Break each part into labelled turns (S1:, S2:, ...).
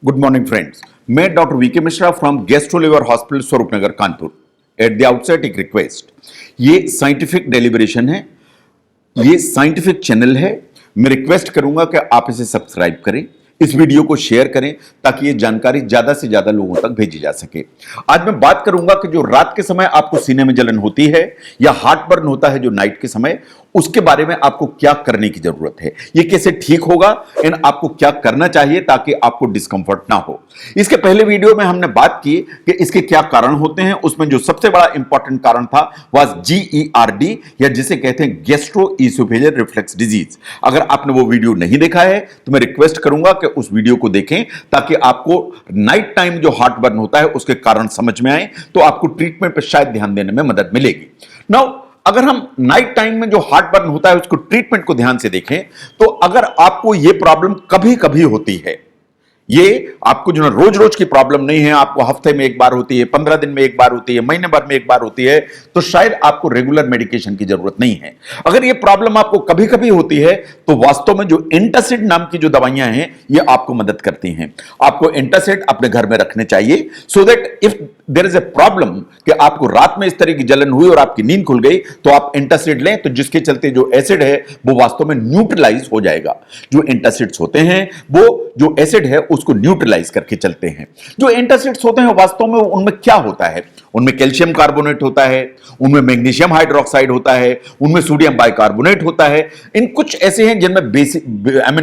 S1: Good morning friends. मैं doctor VK Mishra from gastro liver hospital Swaroop Nagar Kanpur. At the outset एक request, ये scientific deliberation है, ये साइंटिफिक चैनल है। मैं रिक्वेस्ट करूंगा कि आप इसे सब्सक्राइब करें, इस वीडियो को शेयर करें ताकि ये जानकारी ज्यादा से ज्यादा लोगों तक भेजी जा सके। आज मैं बात करूंगा कि जो रात के समय आपको सीने में जलन होती है या हार्ट बर्न होता है जो नाइट के समय, उसके बारे में आपको क्या करने की जरूरत है, ये कैसे ठीक होगा एंड आपको क्या करना चाहिए ताकि आपको डिस्कंफर्ट ना हो। इसके पहले वीडियो में हमने बात की कि इसके क्या कारण होते हैं। उसमें जो सबसे बड़ा इंपॉर्टेंट कारण था वाज GERD या जिसे कहते हैं गैस्ट्रो ईसोफेजियल रिफ्लक्स डिजीज। अगर आपने वो वीडियो नहीं देखा है तो मैं रिक्वेस्ट करूंगा कि उस वीडियो को देखें ताकि आपको नाइट टाइम जो हार्ट बर्न होता है उसके कारण समझ में आए, तो आपको ट्रीटमेंट पर शायद ध्यान देने में मदद मिलेगी। नाउ अगर हम नाइट टाइम में जो हार्ट बर्न होता है उसको ट्रीटमेंट को ध्यान से देखें, तो अगर आपको यह प्रॉब्लम कभी कभी होती है, ये आपको जो ना रोज रोज की प्रॉब्लम नहीं है, आपको हफ्ते में एक बार होती है, 15 दिन में एक बार होती है, महीने भर में एक बार होती है, तो शायद आपको रेगुलर मेडिकेशन की जरूरत नहीं है। अगर ये प्रॉब्लम आपको कभी कभी होती है तो वास्तव में जो एंटासिड नाम की जो दवाइयां हैं ये आपको मदद करती हैं। आपको एंटासिड अपने घर में रखने चाहिए so that if there is a problem कि आपको रात में इस तरह की जलन हुई और आपकी नींद खुल गई तो आप एंटासिड लें, तो जिसके चलते जो एसिड है वो वास्तव में न्यूट्रलाइज हो जाएगा। जो एंटासिड्स होते हैं वो जो एसिड है उसको न्यूट्रलाइज करके चलते हैं। जो एंटासिड्स होते हैं वास्तव में उनमें क्या होता है, उनमें कैल्शियम कार्बोनेट होता है, उनमें मैग्नीशियम हाइड्रोक्साइड होता है, उनमें सोडियम बाइकार्बोनेट होता है। इन कुछ ऐसे हैं जिनमें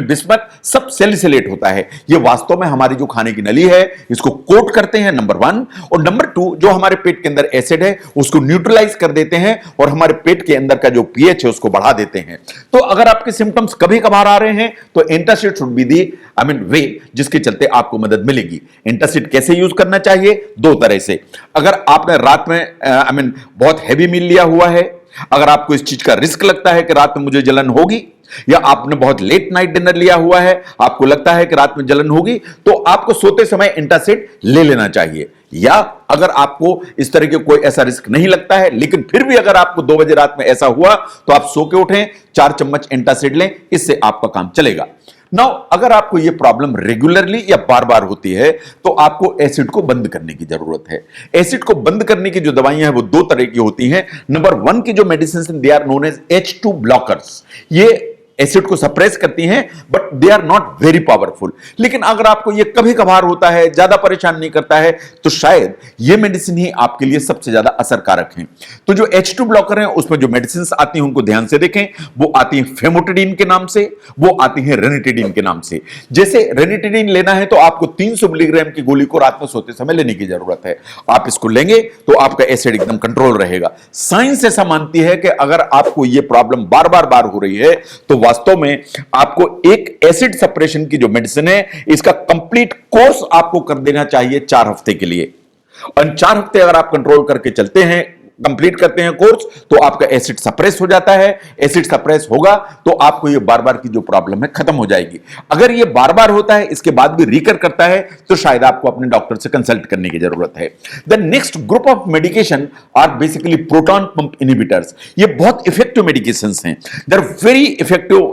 S1: बिस्मथ सब सैलिसिलेट होता है। ये वास्तव में हमारी जो खाने की नली है इसको कोट करते हैं, नंबर 1। और नंबर 2, जो हमारे पेट के अंदर एसिड है उसको न्यूट्रलाइज कर देते हैं और हमारे पेट के अंदर का जो पीएच है उसको बढ़ा देते हैं। तो अगर आपके सिम्टम्स कभी कभार आ रहे हैं तो एंटासिड शुड बी दी वे जिसके चलते आपको मदद मिलेगी। एंटासिड कैसे यूज करना चाहिए? 2 तरह से। अगर आपने रात में बहुत हैवी मील लिया हुआ है, अगर आपको इस चीज का रिस्क लगता है कि रात में मुझे जलन होगी, या आपने बहुत लेट नाइट डिनर लिया हुआ है, आपको लगता है कि रात में जलन होगी, तो आपको सोते समय एंटासिड ले लेना चाहिए। या अगर आपको इस तरह के कोई ऐसा रिस्क नहीं लगता है लेकिन फिर भी अगर आपको 2 बजे रात में ऐसा हुआ तो आप सो के उठें, 4 चम्मच एंटासिड लें, इससे आपका काम चलेगा। नाउ अगर आपको यह प्रॉब्लम रेगुलरली या बार बार होती है तो आपको एसिड को बंद करने की जरूरत है। एसिड को बंद करने की जो दवाइयां हैं वो 2 तरह की होती हैं। नंबर 1 की जो medicine they are known as H2 blockers. ये एसिड को सप्रेस करती हैं but they are not very powerful. लेकिन अगर आपको ये कभी कभार होता है, ज्यादा परेशान नहीं करता है, तो शायद ये मेडिसिन ही आपके लिए सबसे ज्यादा असरकारक है। तो जो H2 ब्लॉकर हैं उसमें जो मेडिसिन आती हैं उनको ध्यान से देखें। वो आती हैं फेमोटिडीन के नाम से, वो आती हैं रेनिटिडीन के नाम से। जैसे रेनिटिडीन लेना है तो आपको 300 मिलीग्राम की गोली को रात में सोते समय लेने की जरूरत है। आप इसको लेंगे तो आपका एसिड एकदम कंट्रोल रहेगा। साइंस ऐसा मानती है कि अगर आपको यह प्रॉब्लम बार बार हो रही है तो वास्तव में आपको एक एसिड सप्रेशन की जो मेडिसिन है इसका कंप्लीट कोर्स आपको कर देना चाहिए 4 हफ्ते के लिए। और 4 हफ्ते अगर आप कंट्रोल करके चलते हैं, कंप्लीट करते हैं कोर्स, तो आपका एसिड सप्रेस हो जाता है। एसिड सप्रेस होगा तो आपको ये बार बार की जो प्रॉब्लम है खत्म हो जाएगी। अगर ये बार बार होता है, इसके बाद भी रिकर करता है, तो शायद आपको अपने डॉक्टर से कंसल्ट करने की जरूरत है। The next group of medication are basically proton pump inhibitors. ये बहुत इफेक्टिव मेडिकेशंस हैं, they are very effective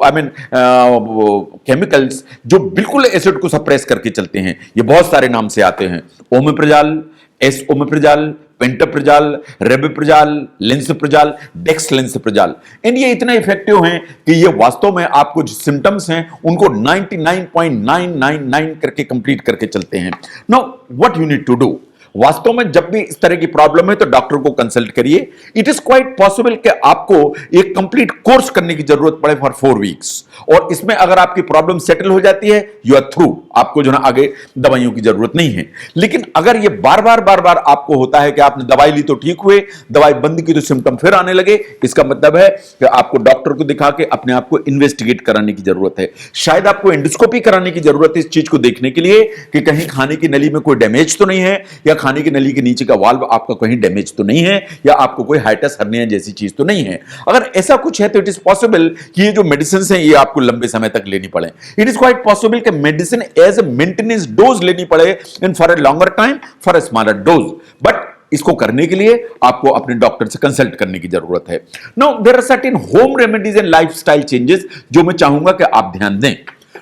S1: chemicals जो बिल्कुल एसिड को सप्रेस करके चलते हैं। ये बहुत सारे नाम से आते हैं, omeprazole, एसओमेप्राजोल, pantoprazole, rabeprazole, lansoprazole, डेक्सलेंसोप्राजोल। And ये इतने इफेक्टिव हैं कि ये वास्तव में आपको जो सिम्टम्स हैं उनको 99.999 करके कंप्लीट करके चलते हैं। Now what you need to do, वास्तव में जब भी इस तरह की प्रॉब्लम है तो डॉक्टर को कंसल्ट करिए। इट इज क्वाइट पॉसिबल कि आपको एक कंप्लीट कोर्स करने की जरूरत पड़े फॉर 4 वीक्स, और इसमें अगर आपकी प्रॉब्लम सेटल हो जाती है यू आर थ्रू, आपको जो ना आगे दवाइयों की जरूरत नहीं है। लेकिन अगर ये बार बार आपको होता है कि आपने दवाई ली तो ठीक हुए, दवाई बंद की तो सिम्टम फिर आने लगे, इसका मतलब है कि आपको डॉक्टर को दिखा के अपने आप को इन्वेस्टिगेट कराने की जरूरत है। शायद आपको एंडोस्कोपी कराने की जरूरत है इस चीज को देखने के लिए कि कहीं खाने की नली में कोई डैमेज तो नहीं है, या खाने की नली के नीचे का वाल्व आपका कहीं डैमेज तो नहीं है, या आपको कोई हाइटस हर्निया जैसी चीज तो नहीं है। अगर ऐसा कुछ है तो इट इज पॉसिबल कि ये जो मेडिसिन हैं ये आपको लंबे समय तक लेनी पड़े। इट इज क्वाइट पॉसिबल कि medicine as a maintenance dose लेनी पड़े in for a longer time for a smaller dose, but इसको करने के लिए आपको अपने डॉक्टर से कंसल्ट करने की जरूरत है। Now there are certain home remedies and lifestyle changes जो मैं चाहूंगा कि आप ध्यान दें।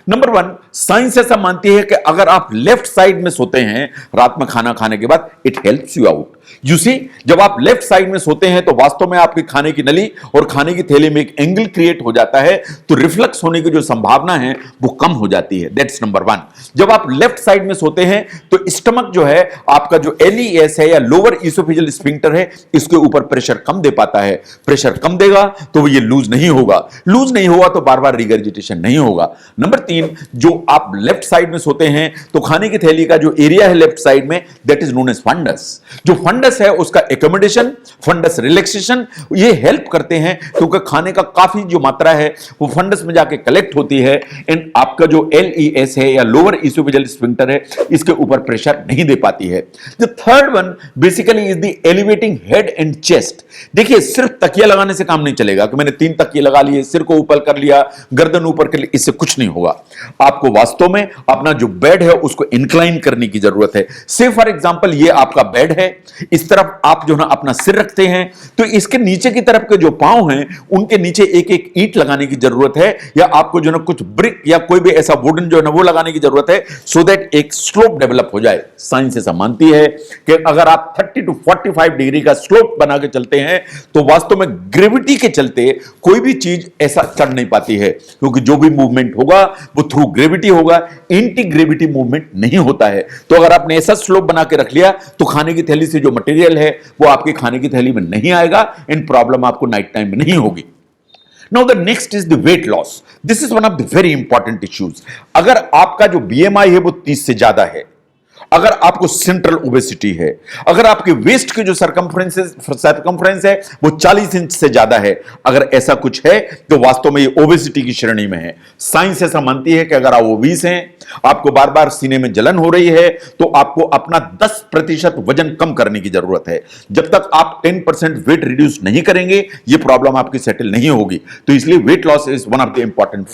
S1: नंबर वन, साइंस ऐसा मानती है कि अगर आप लेफ्ट साइड में सोते हैं रात में खाना खाने के बाद, it helps you out. You see, जब आप लेफ्ट साइड में सोते हैं तो वास्तव में आपके खाने की नली और खाने की थैली में एक एंगल क्रिएट हो जाता है, तो रिफ्लक्स होने की जो संभावना है वो कम हो जाती है। That's number one. जब आप लेफ्ट साइड में सोते हैं तो स्टमक जो है आपका, जो एलईएस है या लोअर इसोफेजियल स्फिंक्टर है, इसके ऊपर प्रेशर कम दे पाता है। प्रेशर कम देगा तो ये लूज नहीं होगा, लूज नहीं होगा तो बार बार रिगर्जिटेशन नहीं होगा। नंबर तीन, जो आप लेफ्ट साइड में सोते हैं तो खाने की थैली का जो एरिया है लेफ्ट साइड में, that is known as fundus. जो फंडस है उसका एकोमोडेशन, फंडस रिलैक्सेशन, ये हेल्प करते हैं क्योंकि खाने का काफी जो मात्रा है वो फंडस में जाके कलेक्ट होती है, एंड आपका जो एलईएस है या लोअर इसोफेजियल स्फिंक्टर है, इसके ऊपर प्रेशर नहीं दे पाती है। The third one basically is the elevating head and chest. देखिए, सिर्फ तकिया लगाने से काम नहीं चलेगा कि मैंने 3 तकिए लगा लिए, सिर को ऊपर कर लिया, गर्दन ऊपर कर ली, इससे कुछ नहीं होगा। आपको वास्तव में अपना जो बेड है उसको इंक्लाइन करने की जरूरत है। से फॉर एग्जांपल, ये आपका बेड है, इस तरफ आप जो ना अपना सिर रखते हैं, तो इसके नीचे की तरफ के जो पांव हैं उनके नीचे एक एक ईंट लगाने की जरूरत है, या आपको जो ना कुछ ब्रिक या कोई भी ऐसा वुडन जो है ना वो लगाने की जरूरत है, सो दैट एक स्लोप डेवलप हो जाए। साइंस ऐसा मानती है कि अगर आप 30 to 45 डिग्री का स्लोप बना के चलते हैं तो वास्तव में ग्रेविटी के चलते कोई भी चीज ऐसा चढ़ नहीं पाती है, क्योंकि जो भी मूवमेंट होगा वो थ्रू ग्रेविटी होगा, एंटी ग्रेविटी मूवमेंट नहीं होता है। तो अगर आपने ऐसा स्लोप बना के रख लिया तो खाने की थैली से जो मटेरियल है वो आपके खाने की थैली में नहीं आएगा, इन प्रॉब्लम आपको नाइट टाइम में नहीं होगी। Now the next is the weight loss. This is one of the very important issues. अगर आपका जो BMI है वो 30 से ज्यादा है, अगर आपको सेंट्रल ओबेसिटी है, अगर आपके वेस्ट की जो सरकमफ्रेंस है वो 40 इंच से ज्यादा है, अगर ऐसा कुछ है तो वास्तव में ये ओबेसिटी की श्रेणी में है। साइंस ऐसा मानती है कि अगर आप ओबीस हैं, आपको बार बार सीने में जलन हो रही है, तो आपको अपना 10% वजन कम करने की जरूरत है। जब तक आप 10% वेट रिड्यूस नहीं करेंगे ये प्रॉब्लम आपकी सेटल नहीं होगी। तो इसलिए weight loss is one of the important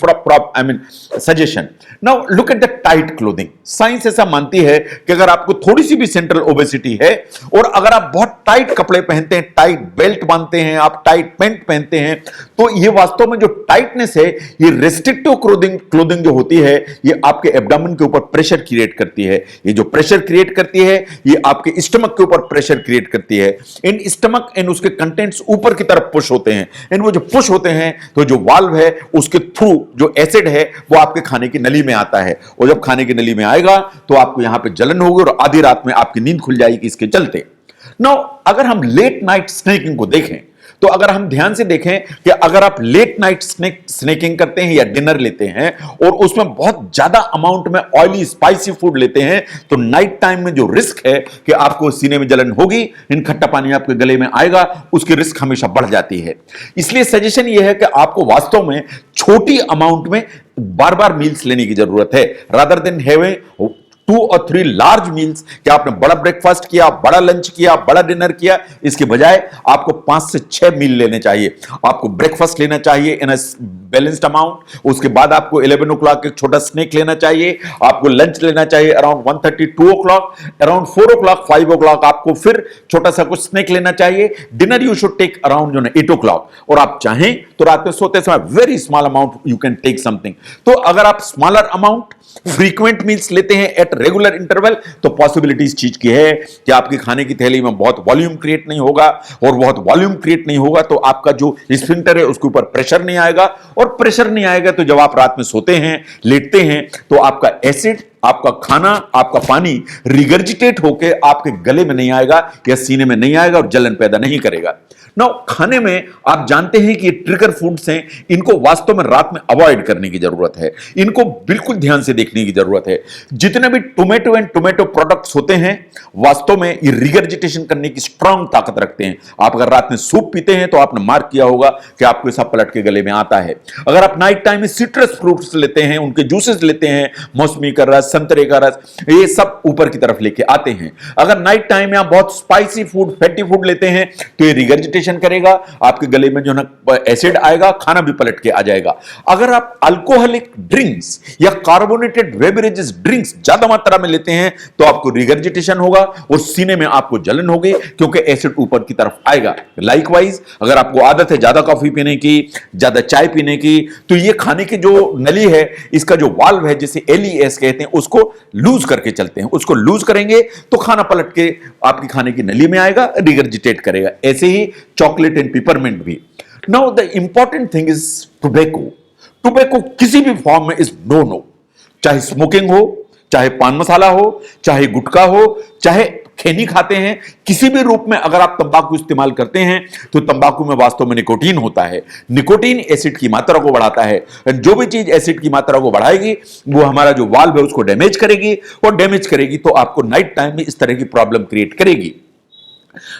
S1: suggestion. Now look at the tight clothing. Science ऐसा मानती है कि अगर आपको थोड़ी सी भी सेंट्रल ओबेसिटी है और अगर आप बहुत टाइट कपड़े पहनते हैं, टाइट बेल्ट बांधते हैं, आप टाइट पैंट पहनते हैं, तो ये वास्तव में जो टाइटनेस है, ये रेस्ट्रिक्टिव क्लोथिंग जो होती है, ये आपके एब्डोमेन के ऊपर प्रेशर क्रिएट करती है। ये जो प्रेशर क्रिएट करती है ये आपके स्टमक के ऊपर प्रेशर क्रिएट करती है। इन स्टमक इन उसके कंटेंट्स ऊपर की तरफ पुश होते हैं, इन वो जो पुश होते हैं तो जो वाल्व है उसके थ्रू जो एसिड है वो आपके खाने की नली में आता है, और जब खाने की नली में आएगा तो आपको यहां पे जलन होगी और आधी रात में आपकी नींद खुल जाएगी इसके चलते। नाउ अगर हम लेट नाइट स्नैकिंग को देखें तो अगर हम ध्यान से देखें कि अगर आप लेट नाइट स्नैकिंग करते हैं या डिनर लेते हैं और उसमें बहुत ज्यादा अमाउंट में ऑयली स्पाइसी फूड लेते हैं, तो नाइट टाइम में जो रिस्क है कि आपको सीने में जलन होगी, इन खट्टा पानी आपके गले में आएगा, उसकी रिस्क हमेशा बढ़ जाती है। इसलिए सजेशन यह है कि आपको वास्तव में छोटी अमाउंट में बार बार मील्स लेने की जरूरत है, रादर देन हैविंग 2 और 3 लार्ज मील्स। क्या आपने बड़ा ब्रेकफास्ट किया, बड़ा लंच किया, बड़ा डिनर किया, इसके बजाय आपको 5 से 6 मील लेने चाहिए। आपको ब्रेकफास्ट लेना चाहिए इन अ बैलेंस्ड अमाउंट, उसके बाद आपको 11 o'clock एक छोटा स्नैक लेना चाहिए, आपको लंच लेना चाहिए around 1:30 2 o'clock, around 4 o'clock 5 o'clock आपको फिर छोटा सा कुछ स्नैक लेना चाहिए। Dinner you should take around 8 o'clock, और आप चाहें तो रात में सोते समय very small amount you can take something. तो अगर आप स्मॉलर अमाउंट फ्रीक्वेंट मील्स लेते हैं एट रेगुलर इंटरवल, तो पॉसिबिलिटी इस चीज की है कि आपकी खाने की थैली में बहुत वॉल्यूम क्रिएट नहीं होगा, और बहुत वॉल्यूम क्रिएट नहीं होगा तो आपका जो स्फिंक्टर है उसके ऊपर प्रेशर नहीं आएगा, और प्रेशर नहीं आएगा तो जब आप रात में सोते हैं, लेटते हैं, तो आपका एसिड, आपका खाना, आपका पानी रिगर्जिटेट होकर आपके गले में नहीं आएगा या सीने में नहीं आएगा और जलन पैदा नहीं करेगा। नाउ खाने में आप जानते हैं कि ये ट्रिगर फूड्स हैं, इनको वास्तव में रात में अवॉइड करने की जरूरत है, इनको बिल्कुल ध्यान से देखने की जरूरत है। जितने भी टोमेटो एंड टोमेटो प्रोडक्ट्स होते हैं वास्तव में ये रिगर्जिटेशन करने की स्ट्रांग ताकत रखते हैं। आप अगर रात में सूप पीते हैं तो आपने मार्क किया होगा कि आपको ऐसा पलट के गले में आता है। अगर आप नाइट टाइम में सिट्रस फ्रूट्स लेते हैं, उनके जूसेस लेते हैं, मौसमी का रस, संतरे का रस, ये सब ऊपर की तरफ लेके आते हैं। अगर नाइट टाइम में आप बहुत स्पाइसी फूड, फैटी फूड लेते हैं तो ये रिगर्जिटेशन रिगर्जिटेशन करेगा, आपके गले में जो ना एसिड आएगा, खाना भी पलट के आ जाएगा। अगर आप अल्कोहलिक ड्रिंक्स या कार्बोनेटेड बेवरेजेस ड्रिंक्स ज्यादा मात्रा में लेते हैं तो आपको रिगर्जिटेशन होगा और सीने में आपको जलन होगी, क्योंकि एसिड ऊपर की तरफ आएगा। लाइकवाइज अगर आपको आदत है ज्यादा कॉफी पीने की, ज्यादा चाय पीने की, तो ये खाने की जो नली है, इसका जो वाल्व है जिसे एलईएस कहते हैं, उसको लूज करके चलते हैं। उसको लूज करेंगे तो खाना पलट के आपकी खाने की नली में आएगा, रिगर्जिटेट करेगा। ऐसे ही चॉकलेट एंड पिपरमिंट भी। Now the important thing is tobacco. Tobacco किसी भी फॉर्म में इज नो नो, चाहे स्मोकिंग हो, चाहे पान मसाला हो, चाहे गुटखा हो, चाहे खैनी खाते हैं, किसी भी रूप में अगर आप तंबाकू इस्तेमाल करते हैं तो तंबाकू में वास्तव में निकोटीन होता है। निकोटीन एसिड की मात्रा को बढ़ाता है। जो भी चीज एसिड की मात्रा को बढ़ाएगी वो हमारा जो वाल्व है उसको डैमेज करेगी, और डैमेज करेगी तो आपको नाइट टाइम में इस तरह की प्रॉब्लम क्रिएट करेगी।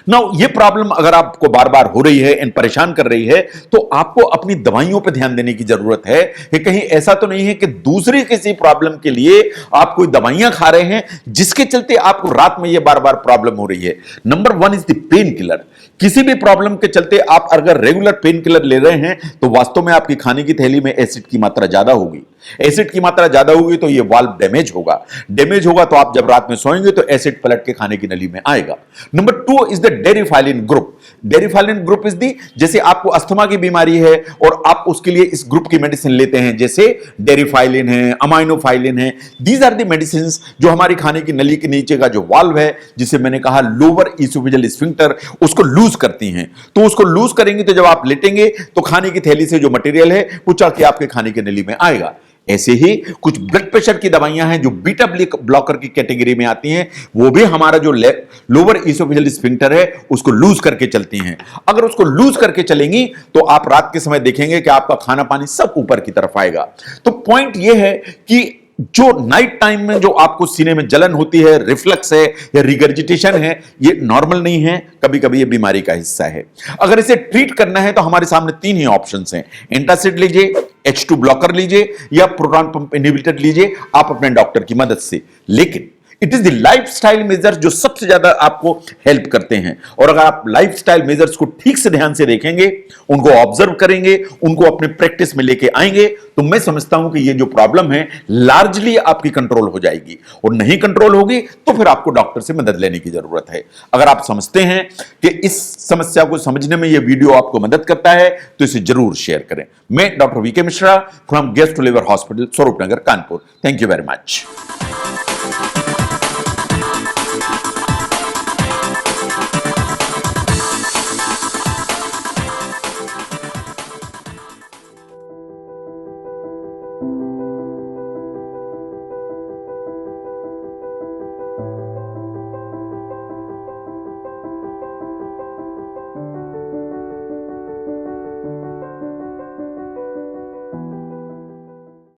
S1: नाउ ये प्रॉब्लम अगर आपको बार बार हो रही है एंड परेशान कर रही है तो आपको अपनी दवाइयों पर ध्यान देने की जरूरत है कि कहीं ऐसा तो नहीं है कि दूसरी किसी प्रॉब्लम के लिए आप कोई दवाइयां खा रहे हैं जिसके चलते आपको रात में ये बार बार प्रॉब्लम हो रही है। Number 1 is the pain killer. किसी भी प्रॉब्लम के चलते आप अगर रेगुलर पेन किलर ले रहे हैं तो वास्तव में आपकी खाने की थैली में एसिड की मात्रा ज्यादा होगी। एसिड की मात्रा ज्यादा होगी तो ये वाल्व डैमेज होगा। डैमेज होगा तो आप जब रात में सोएंगे तो एसिड पलट के खाने की नली में आएगा। Number 2 is the Deriphyllin group. Deriphyllin group is the, जैसे आपको अस्थमा की बीमारी है और आप उसके लिए इस ग्रुप की मेडिसिन लेते हैं, जैसे डेरिफाइलिन है, अमाइनोफाइलिन है। दीज आर द मेडिसिन जो हमारी खाने की नली के नीचे का जो वाल्व है, जिसे मैंने कहा लोअर इसोफेजियल स्फिंक्टर, उसको लूज करती हैं। तो उसको लूज करेंगे तो जब आप लेटेंगे तो खाने की थैली से जो मटेरियल है वो चढ़ के आपके खाने की नली में आएगा। ऐसे ही कुछ ब्लड प्रेशर की दवाइयां हैं जो बीटा ब्लॉकर की कैटेगरी में आती हैं, वो भी हमारा जो लोअर इसोफेजियल स्फिंक्टर है उसको लूज करके चलती हैं। अगर उसको लूज करके चलेंगी तो आप रात के समय देखेंगे कि आपका खाना पानी सब ऊपर की तरफ आएगा। तो पॉइंट यह है कि जो नाइट टाइम में जो आपको सीने में जलन होती है, रिफ्लक्स है या रिगर्जिटेशन है, ये नॉर्मल नहीं है, कभी कभी ये बीमारी का हिस्सा है। अगर इसे ट्रीट करना है तो हमारे सामने 3 ही ऑप्शंस हैं। एंटासिड लीजिए, H2 ब्लॉकर लीजिए या प्रोटॉन पंप इनहिबिटर लीजिए, आप अपने डॉक्टर की मदद से। लेकिन it is the lifestyle measure जो सबसे ज्यादा आपको हेल्प करते हैं। और अगर आप लाइफस्टाइल मेजर्स को ठीक से ध्यान से देखेंगे, उनको ऑब्जर्व करेंगे, उनको अपने प्रैक्टिस में लेके आएंगे, तो मैं समझता हूं कि ये जो प्रॉब्लम है लार्जली आपकी कंट्रोल हो जाएगी। और नहीं कंट्रोल होगी तो फिर आपको डॉक्टर से मदद लेने की जरूरत है। अगर आप समझते हैं कि इस समस्या को समझने में यह वीडियो आपको मदद करता है तो इसे जरूर शेयर करें। मैं doctor VK Mishra from gastro liver hospital, Swaroop Nagar, Kanpur. Thank you very much.